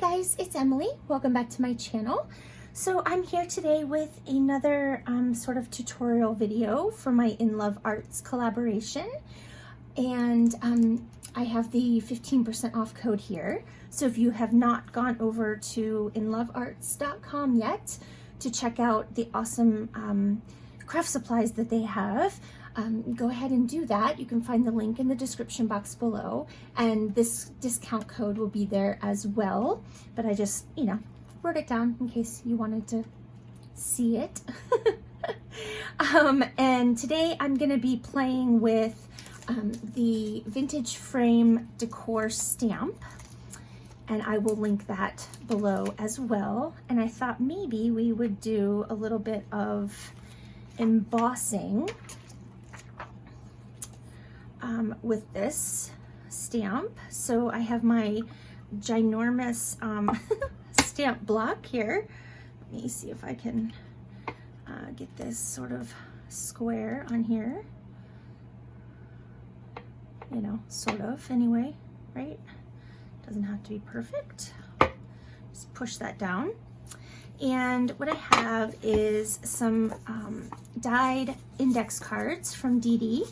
guys, it's Emily. Welcome back to my channel. So I'm here today with another sort of tutorial video for my In Love Arts collaboration. And I have the 15% off code here. So if you have not gone over to inlovearts.com yet to check out the awesome craft supplies that they have, go ahead and do that. You can find the link in the description box below, and this discount code will be there as well. But I just, wrote it down in case you wanted to see it. And today I'm going to be playing with the vintage frame decor stamp, and I will link that below as well. And I thought maybe we would do a little bit of embossing with this stamp. So I have my ginormous stamp block here. Let me see if I can get this sort of square on here. Sort of anyway, right? Doesn't have to be perfect. Just push that down. And what I have is some dyed index cards from DD.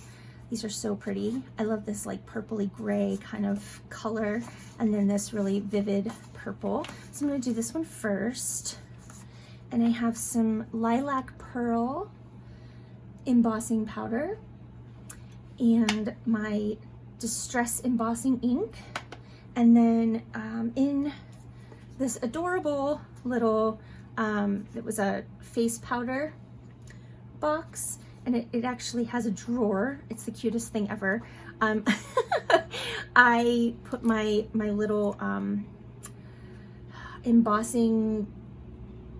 These are so pretty. I love this like purpley gray kind of color, and then this really vivid purple. So I'm going to do this one first. And I have some lilac pearl embossing powder and my distress embossing ink. And then in this adorable little, it was a face powder box, and it actually has a drawer. It's the cutest thing ever. I put my little embossing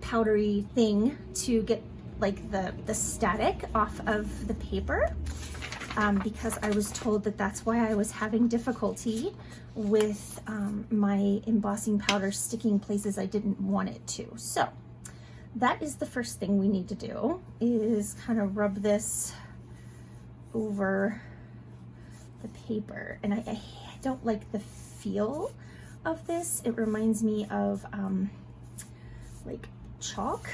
powdery thing to get like the static off of the paper, because I was told that that's why I was having difficulty with my embossing powder sticking places I didn't want it to. So that is the first thing we need to do, is kind of rub this over the paper. And I don't like the feel of this. It reminds me of like chalk.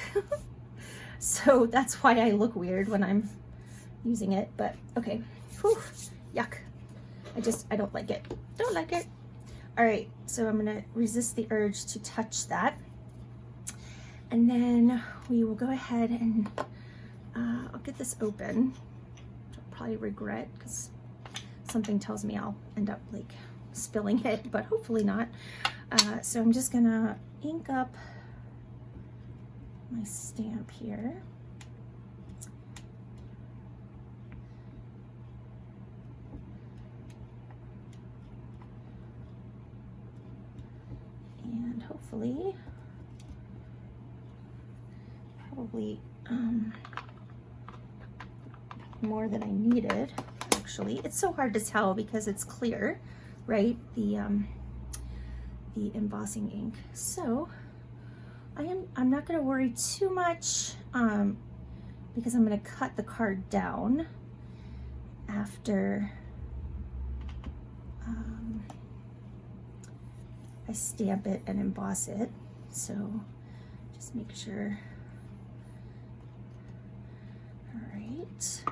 So that's why I look weird when I'm using it, but okay. Whew, yuck. I don't like it. Don't like it. All right, so I'm gonna resist the urge to touch that. And then we will go ahead and I'll get this open, which I'll probably regret because something tells me I'll end up like spilling it, but hopefully not. So I'm just gonna ink up my stamp here. And hopefully, probably more than I needed. Actually, it's so hard to tell because it's clear, right? The embossing ink. So I'm not going to worry too much because I'm going to cut the card down after I stamp it and emboss it. So just make sure. All right.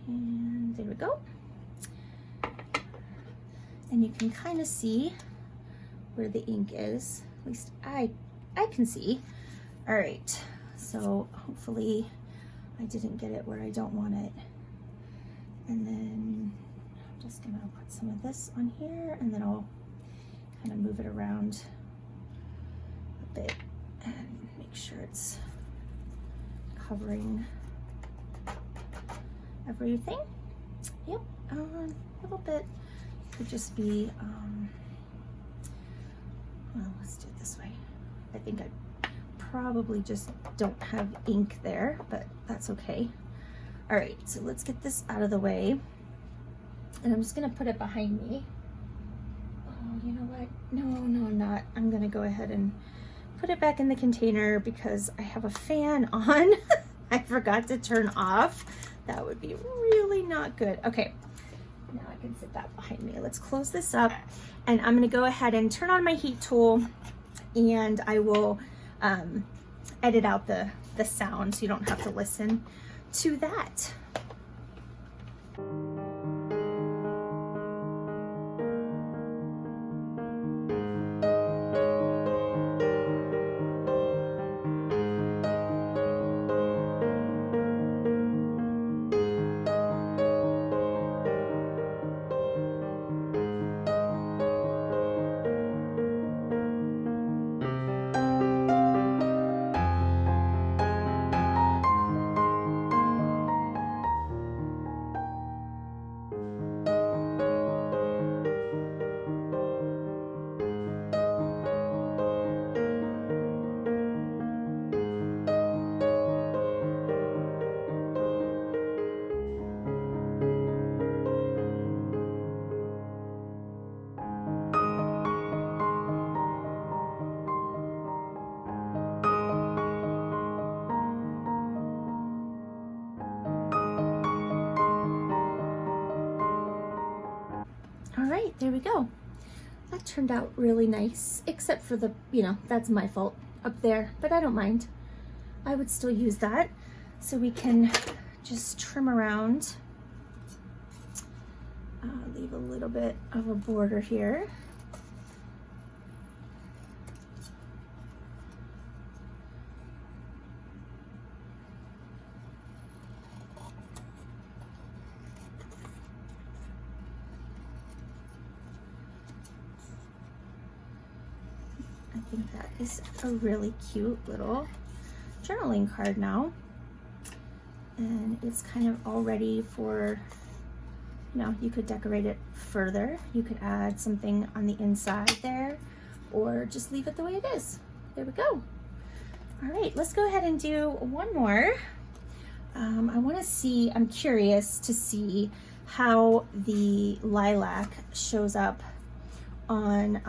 And there we go. And you can kind of see where the ink is. At least I can see. All right. So hopefully I didn't get it where I don't want it. And then I'm just gonna put some of this on here, and then I'll kind of move it around a bit and make sure it's covering everything. Yep, a little bit could just be, well, let's do it this way. I think I probably just don't have ink there, but that's okay. All right, so let's get this out of the way. And I'm just gonna put it behind me. Oh, you know what? No, I'm not. I'm gonna go ahead and put it back in the container because I have a fan on. I forgot to turn off. That would be really not good. Okay, Now I can sit that behind me. Let's close this up, and I'm gonna go ahead and turn on my heat tool, and I will edit out the sound so you don't have to listen to that. All right, there we go. That turned out really nice, except for the, that's my fault up there, but I don't mind. I would still use that. So we can just trim around, leave a little bit of a border here. I think that is a really cute little journaling card now. And it's kind of all ready for, you could decorate it further. You could add something on the inside there, or just leave it the way it is. There we go. All right, let's go ahead and do one more. I'm curious to see how the lilac shows up on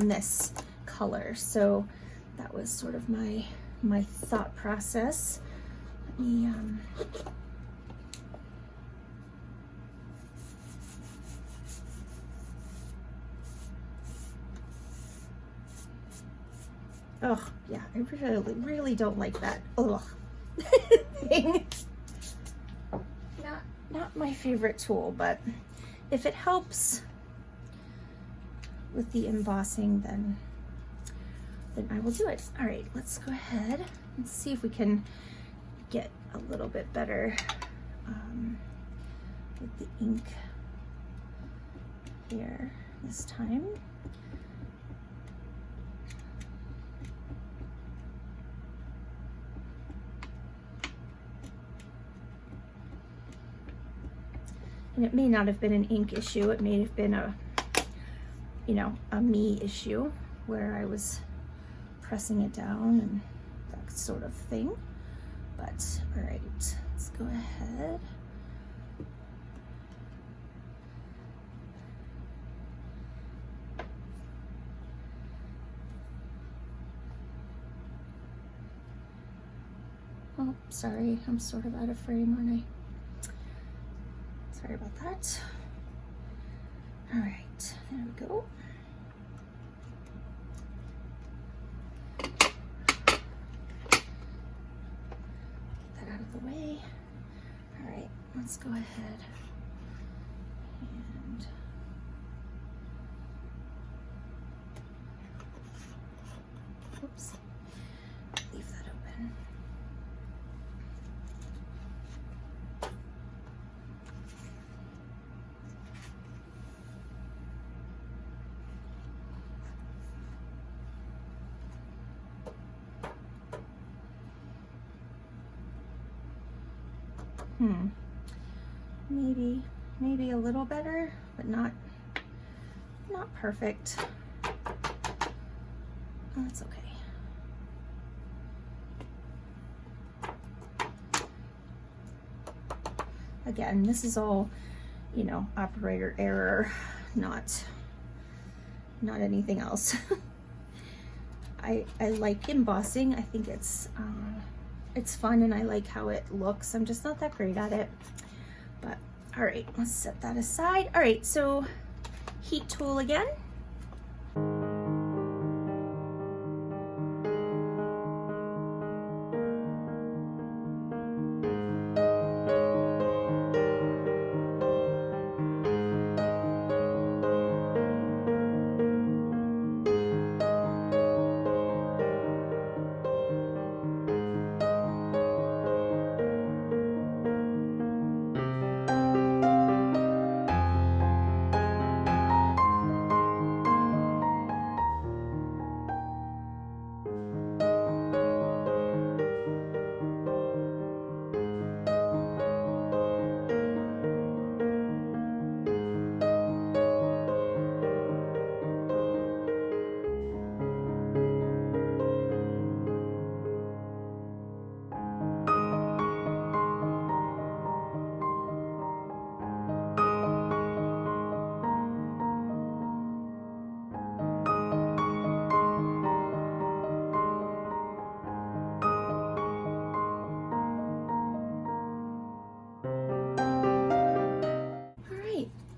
this color. So that was sort of my thought process. Let me oh yeah, I really don't like that thing. Not my favorite tool, but if it helps with the embossing, then I will do it. All right, let's go ahead and see if we can get a little bit better with the ink here this time. And it may not have been an ink issue. It may have been a me issue where I was pressing it down and that sort of thing. But all right, let's go ahead. Oh, sorry, I'm sort of out of frame, aren't I? Sorry about that. All right, there we go. Get that out of the way. All right, let's go ahead and oops, leave that open. Maybe a little better, but not perfect. That's okay. Again, this is all, operator error, not anything else. I like embossing. I think it's fun and I like how it looks. I'm just not that great at it. But All right, let's set that aside. All right, so heat tool again.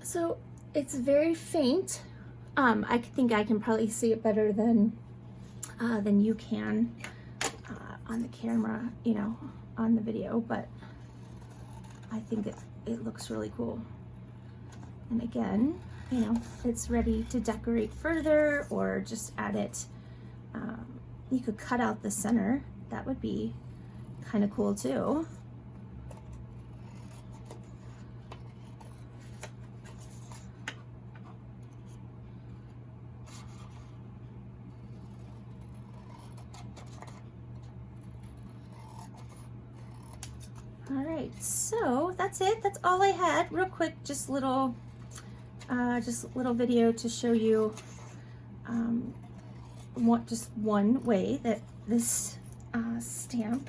So it's very faint. I think I can probably see it better than you can on the camera, you know, on the video, but I think it looks really cool. And again, you know, it's ready to decorate further or just add it. You could cut out the center. That would be kind of cool too. All right, so that's it. That's all I had. Real quick, just little video to show you just one way that this stamp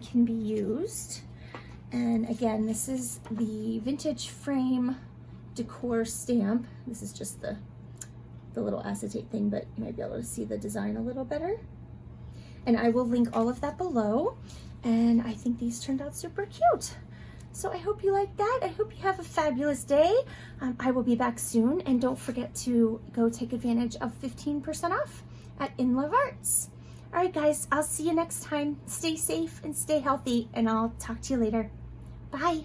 can be used. And again, this is the vintage frame decor stamp. This is just the little acetate thing, but you might be able to see the design a little better. And I will link all of that below. And I think these turned out super cute. So I hope you like that. I hope you have a fabulous day. I will be back soon. And don't forget to go take advantage of 15% off at In Love Arts. All right, guys, I'll see you next time. Stay safe and stay healthy, and I'll talk to you later. Bye.